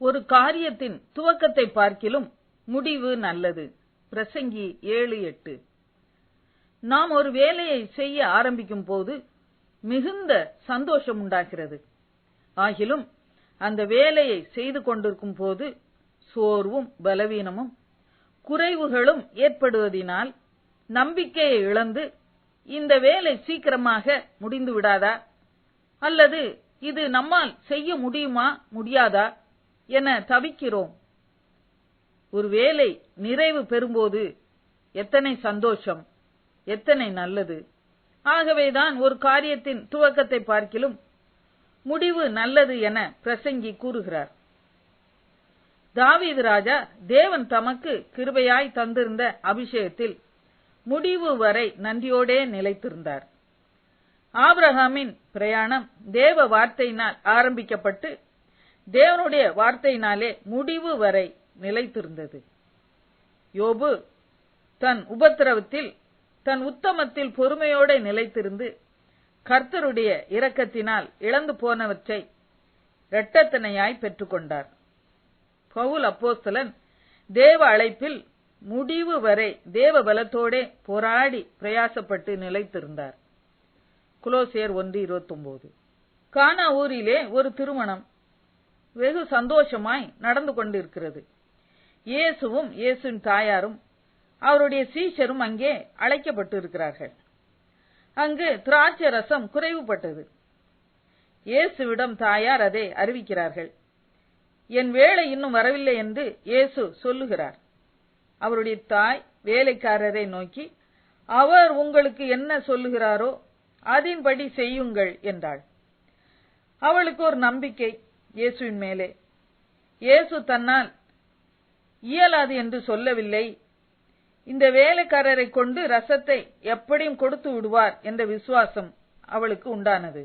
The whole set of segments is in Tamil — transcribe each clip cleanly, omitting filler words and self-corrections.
ஒரு காரியத்தின் துவக்கத்தை பார்க்கிலும் முடிவு நல்லது. பிரசங்கி 7:8. நாம் ஒரு வேலையை செய்ய ஆரம்பிக்கும் போது மிகுந்த சந்தோஷம் உண்டாகிறது. ஆகிலும் அந்த வேலையை செய்து கொண்டிருக்கும் போது சோர்வும் பலவீனமும் குறைவுகளும் ஏற்படுவதினால் நம்பிக்கையை இழந்து இந்த வேலை சீக்கிரமாக முடிந்து விடாதா, அல்லது இது நம்மால் செய்ய முடியுமா முடியாதா என தவிக்கிறோம். ஒரு வேலை நிறைவு பெறும்போது எத்தனை சந்தோஷம், எத்தனை நல்லது. ஆகவேதான் ஒரு காரியத்தின் துவக்கத்தை பார்க்கிலும் முடிவு நல்லது என பிரசங்கி கூறுகிறார். தாவீது ராஜா தேவன் தமக்கு கிருபையாய் தந்திருந்த அபிஷேகத்தில் முடிவு வரை நன்றியோடே நிலைத்திருந்தார். ஆபிரகாமின் பிரயாணம் தேவ வார்த்தையினால் ஆரம்பிக்கப்பட்டு தேவனுடைய வார்த்தையினாலே முடிவு வரை நிலைத்திருந்தது. யோபு தன் உபத்திரவத்தில் தன் உத்தமத்தில் பொறுமையோட நிலைத்திருந்து கர்த்தருடைய இரக்கத்தினால் இழந்து போனவற்றை இரட்டத்தனையாய் பெற்றுக்கொண்டார். பவுல் அப்போஸ்தலன் தேவ அழைப்பில் முடிவு வரை தேவ பலத்தோட போராடி பிரயாசப்பட்டு நிலைத்திருந்தார். கொலோசியர் 1:29. கானா ஊரிலே ஒரு திருமணம் வெகு சந்தோஷமாய் நடந்து கொண்டிருக்கிறது. இயேசுவும் இயேசுவின் தாயாரும் அவருடைய சீஷரும் அங்கே அழைக்கப்பட்டு இருக்கிறார்கள். அங்கு திராட்சை ரசம் குறைவுபட்டது. இயேசுவிடம் தாயார் அதை அறிவிக்கிறார்கள். என் வேளை இன்னும் வரவில்லை என்று இயேசு சொல்லுகிறார். அவருடைய தாய் வேலைக்காரரை நோக்கி, அவர் உங்களுக்கு என்ன சொல்லுகிறாரோ அதன்படி செய்யுங்கள் என்றாள். அவளுக்கு ஒரு நம்பிக்கை இயேசுவின் மேலே. இயேசு தன்னால் இயலாது என்று சொல்லவில்லை. இந்த வேலைக்காரரை கொண்டு ரசத்தை எப்படியும் கொடுத்து விடுவார் என்ற விசுவாசம் அவளுக்கு உண்டானது.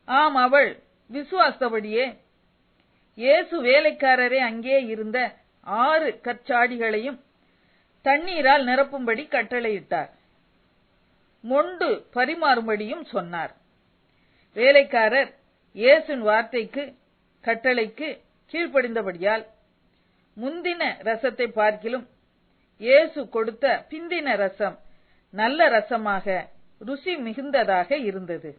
ஆம், அவள் விசுவாசத்தபடியே இயேசு வேலைக்காரரை அங்கே இருந்த 6 கற்சாடிகளையும் தண்ணீரால் நிரப்பும்படி கட்டளையிட்டார். மொண்டு பரிமாறும்படியும் சொன்னார். வேலைக்காரர் இயேசுவின் வார்த்தைக்கு கட்டளைக்கு கீழ்ப்படிந்தபடியால் முந்தின ரசத்தை பார்க்கிலும் இயேசு கொடுத்த பிந்தின ரசம் நல்ல ரசமாக ருசி மிகுந்ததாக இருந்தது.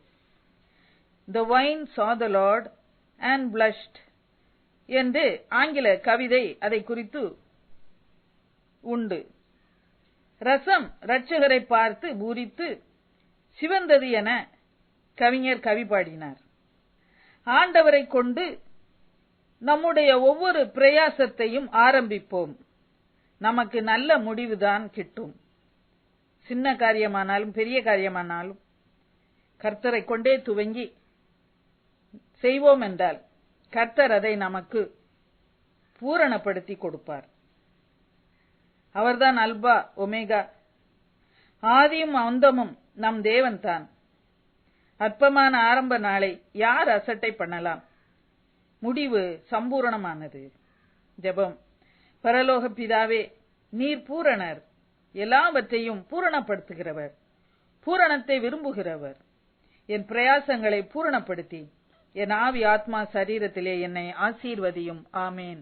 The wine saw the Lord and blushed என்று ஆங்கில கவிதை அதை குறித்து உண்டு. ரசம் இரட்சகரை பார்த்து பூரித்து சிவந்தது என கவிஞர் கவி பாடினார். ஆண்டவரை கொண்டு நம்முடைய ஒவ்வொரு பிரயாசத்தையும் ஆரம்பிப்போம். நமக்கு நல்ல முடிவுதான் கிட்டும். சின்ன காரியமானாலும் பெரிய காரியமானாலும் கர்த்தரை கொண்டே துவங்கி செய்வோம் என்றால் கர்த்தர் அதை நமக்கு பூரணப்படுத்தி கொடுப்பார். அவர்தான் அல்பா ஒமேகா, ஆதியும் அந்தமும் நம் தேவன் தான். அற்பமான ஆரம்ப நாளை யார் அசட்டை பண்ணலாம்? முடிவு சம்பூரணமானது. ஜெபம். பரலோக பிதாவே, நீர் பூரணர், எல்லாவற்றையும் பூரணப்படுத்துகிறவர், பூரணத்தை விரும்புகிறவர். என் பிரயாசங்களை பூரணப்படுத்தி என் ஆவி ஆத்மா சரீரத்திலே என்னை ஆசீர்வதியும். ஆமேன்.